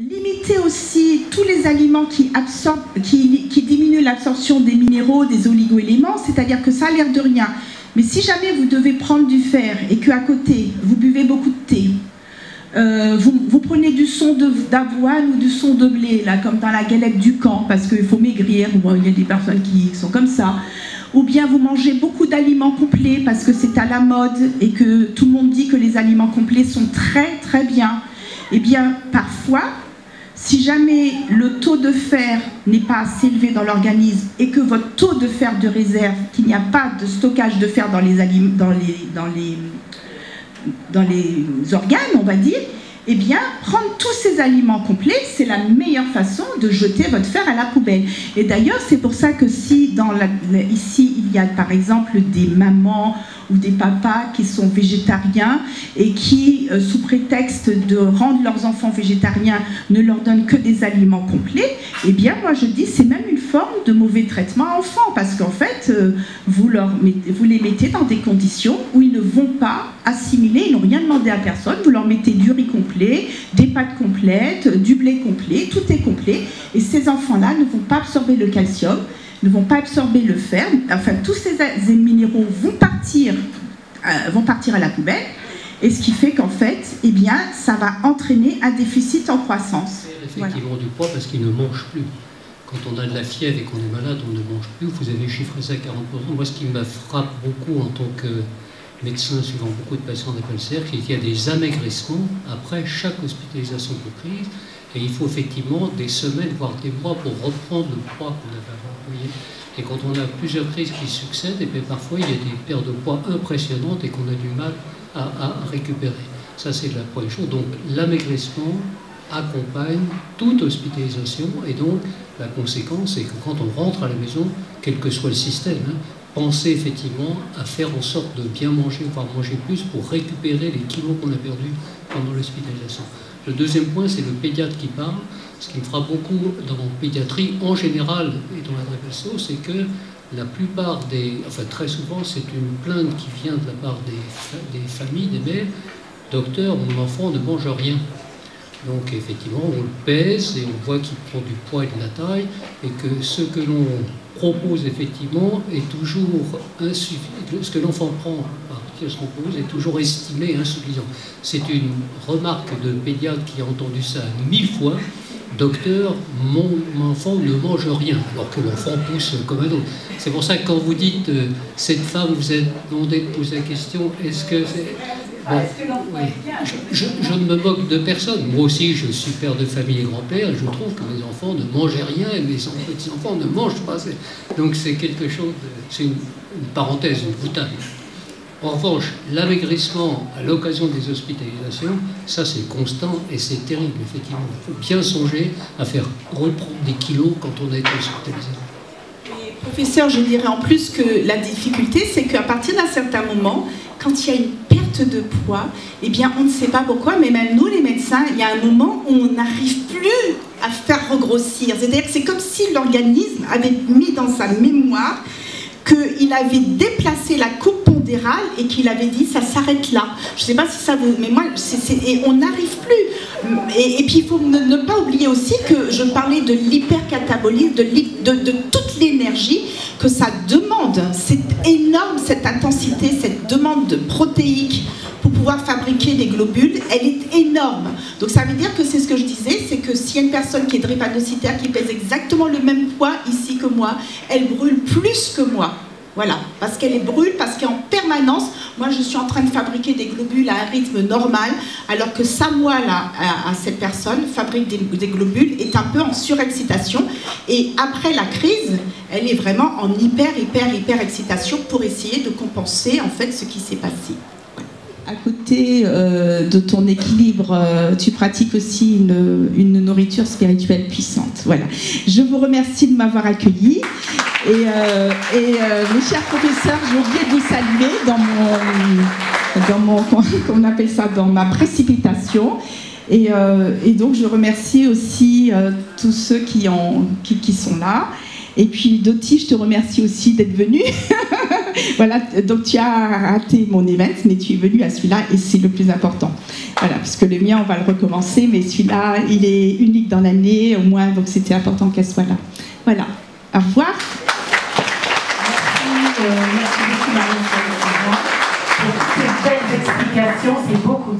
limiter aussi tous les aliments qui diminuent l'absorption des minéraux, des oligo-éléments, c'est-à-dire que ça a l'air de rien. Mais si jamais vous devez prendre du fer et qu'à côté, vous buvez beaucoup de thé, vous prenez du son d'avoine ou du son de blé, là, comme dans la galette du camp, parce qu'il faut maigrir, bon, il y a des personnes qui sont comme ça, ou bien vous mangez beaucoup d'aliments complets parce que c'est à la mode et que tout le monde dit que les aliments complets sont très très bien. Eh bien, parfois, si jamais le taux de fer n'est pas assez élevé dans l'organisme et que votre taux de fer de réserve, qu'il n'y a pas de stockage de fer dans les organes, on va dire, eh bien, prendre tous ces aliments complets, c'est la meilleure façon de jeter votre fer à la poubelle. Et d'ailleurs, c'est pour ça que si ici, il y a par exemple des mamans ou des papas qui sont végétariens et qui, sous prétexte de rendre leurs enfants végétariens, ne leur donnent que des aliments complets, eh bien, moi je dis, c'est même une forme de mauvais traitement à enfants, parce qu'en fait, vous les mettez dans des conditions où ils ne vont pas assimiler, ils n'ont rien demandé à personne, vous leur mettez du riz complet, des pâtes complètes, du blé complet, tout est complet, et ces enfants-là ne vont pas absorber le calcium, ne vont pas absorber le fer, enfin tous ces minéraux vont partir à la poubelle, et ce qui fait qu'en fait, eh bien, ça va entraîner un déficit en croissance. Effectivement, voilà. Du poids parce qu'ils ne mangent plus. Quand on a de la fièvre et qu'on est malade, on ne mange plus. Vous avez chiffré ça à 40%. Moi, ce qui me frappe beaucoup en tant que médecin suivant beaucoup de patients d'APLCR, c'est qu'il y a des amaigrissements après chaque hospitalisation de crise. Et il faut effectivement des semaines, voire des mois pour reprendre le poids qu'on avait avant. Et quand on a plusieurs crises qui succèdent, et bien parfois il y a des pertes de poids impressionnantes et qu'on a du mal à récupérer. Ça, c'est la première chose. Donc l'amaigrissement accompagne toute hospitalisation. Et donc la conséquence, c'est que quand on rentre à la maison, quel que soit le système, pensez effectivement à faire en sorte de bien manger, voire manger plus pour récupérer les kilos qu'on a perdus pendant l'hospitalisation. Le deuxième point, c'est le pédiatre qui parle. Ce qui me frappe beaucoup dans la pédiatrie en général et dans la DREPELSO, c'est que la plupart enfin très souvent, c'est une plainte qui vient de la part des familles, des mères. Docteur, mon enfant ne mange rien. Donc effectivement, on le pèse et on voit qu'il prend du poids et de la taille et que ce que l'on propose effectivement est toujours insuffisant. Ce que l'enfant prend par partir de ce qu'on propose est toujours estimé insuffisant. C'est une remarque de pédiatre qui a entendu ça 1000 fois. Docteur, mon enfant ne mange rien, alors que l'enfant pousse comme un autre. C'est pour ça que quand vous dites cette femme, vous êtes demandé de poser la question, est-ce que c'est... Bon, oui. Je ne me moque de personne. Moi aussi, je suis père de famille et grand-père, et je trouve que mes enfants ne mangeaient rien et mes petits-enfants ne mangent pas. Donc c'est quelque chose, c'est une parenthèse, une boutade. En revanche, l'amaigrissement à l'occasion des hospitalisations, ça c'est constant et c'est terrible, effectivement. Il faut bien songer à faire reprendre des kilos quand on a été hospitalisé. Et professeur, je dirais en plus que la difficulté, c'est qu'à partir d'un certain moment, quand il y a une perte de poids, eh bien on ne sait pas pourquoi, mais même nous les médecins, il y a un moment où on n'arrive plus à faire regrossir. C'est-à-dire que c'est comme si l'organisme avait mis dans sa mémoire qu'il avait déplacé la courbe pondérale et qu'il avait dit ça s'arrête là. Je ne sais pas si ça vous... Mais moi, et on n'arrive plus. Et puis il faut ne pas oublier aussi que je parlais de l'hypercatabolisme, de toute l'énergie que ça demande. C'est énorme cette intensité, cette demande de protéique pour pouvoir fabriquer des globules, elle est énorme. Donc ça veut dire que c'est ce que je disais, c'est que s'il y a une personne qui est drépanocytaire, qui pèse exactement le même poids ici que moi, elle brûle plus que moi. Voilà, parce qu'elle brûle, parce qu'en permanence, moi je suis en train de fabriquer des globules à un rythme normal, alors que ça, moi, là, à cette personne, fabrique des globules, est un peu en surexcitation. Et après la crise, elle est vraiment en hyper excitation pour essayer de compenser en fait ce qui s'est passé. À côté de ton équilibre, tu pratiques aussi une nourriture spirituelle puissante. Voilà. Je vous remercie de m'avoir accueilli. Et mes chers professeurs, j'ai oublié de vous saluer on appelle ça, dans ma précipitation. Et donc je remercie aussi tous ceux qui sont là. Et puis Dottie, je te remercie aussi d'être venu. Voilà, donc tu as raté mon event, mais tu es venu à celui-là et c'est le plus important. Voilà, parce que le mien, on va le recommencer, mais celui-là, il est unique dans l'année, au moins, donc c'était important qu'elle soit là. Voilà, au revoir. Merci beaucoup Marie pour ces belles explications, c'est beaucoup.